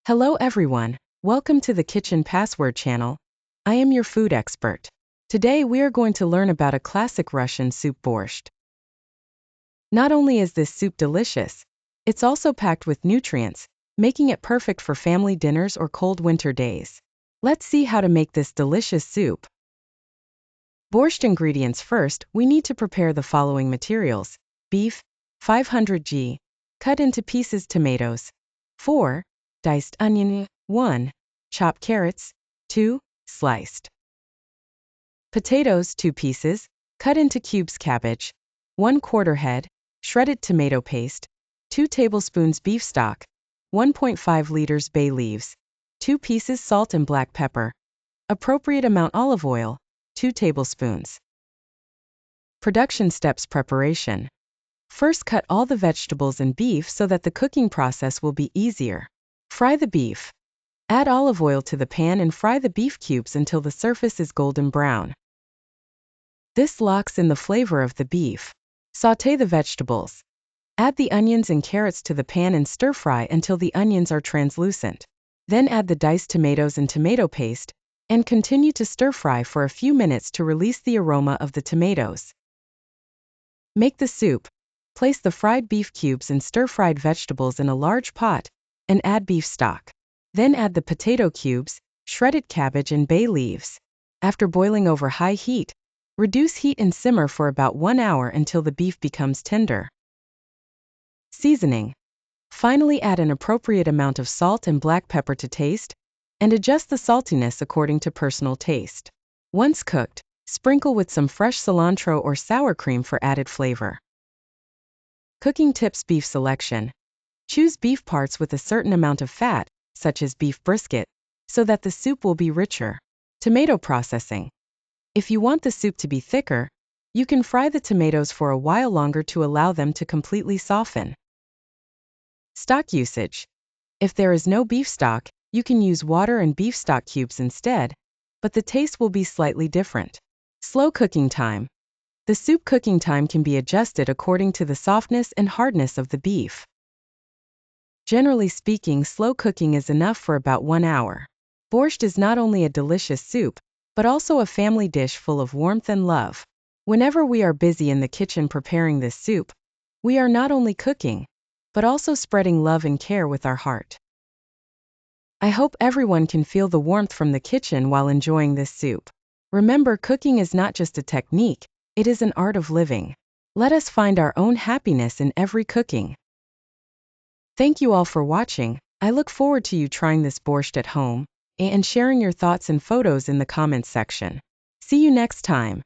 Hello everyone, welcome to the Kitchen Password channel. I am your food expert. Today we are going to learn about a classic Russian soup borscht. Not only is this soup delicious, it's also packed with nutrients, making it perfect for family dinners or cold winter days. Let's see how to make this delicious soup. Borscht ingredients. First, we need to prepare the following materials. Beef, 500 g, cut into pieces. Tomatoes, 4, diced onion, 1, chopped carrots, 2, sliced. Potatoes, 2 pieces, cut into cubes. Cabbage, 1/4 head, shredded tomato paste, 2 tablespoons beef stock, 1.5 liters bay leaves, 2 pieces. Salt and black pepper. Appropriate amount. Olive oil, 2 tablespoons. Production steps. Preparation. First, cut all the vegetables and beef so that the cooking process will be easier. Fry the beef. Add olive oil to the pan and fry the beef cubes until the surface is golden brown. This locks in the flavor of the beef. Sauté the vegetables. Add the onions and carrots to the pan and stir fry until the onions are translucent. Then add the diced tomatoes and tomato paste, and continue to stir fry for a few minutes to release the aroma of the tomatoes. Make the soup. Place the fried beef cubes and stir-fried vegetables in a large pot, and add beef stock. Then add the potato cubes, shredded cabbage and bay leaves. After boiling over high heat, reduce heat and simmer for about 1 hour until the beef becomes tender. Seasoning. Finally, add an appropriate amount of salt and black pepper to taste, and adjust the saltiness according to personal taste. Once cooked, sprinkle with some fresh cilantro or sour cream for added flavor. Cooking tips. Beef selection. Choose beef parts with a certain amount of fat, such as beef brisket, so that the soup will be richer. Tomato processing. If you want the soup to be thicker, you can fry the tomatoes for a while longer to allow them to completely soften. Stock usage. If there is no beef stock, you can use water and beef stock cubes instead, but the taste will be slightly different. Slow cooking time. The soup cooking time can be adjusted according to the softness and hardness of the beef. Generally speaking, slow cooking is enough for about 1 hour. Borscht is not only a delicious soup, but also a family dish full of warmth and love. Whenever we are busy in the kitchen preparing this soup, we are not only cooking, but also spreading love and care with our heart. I hope everyone can feel the warmth from the kitchen while enjoying this soup. Remember, cooking is not just a technique, it is an art of living. Let us find our own happiness in every cooking. Thank you all for watching. I look forward to you trying this borscht at home, and sharing your thoughts and photos in the comments section. See you next time.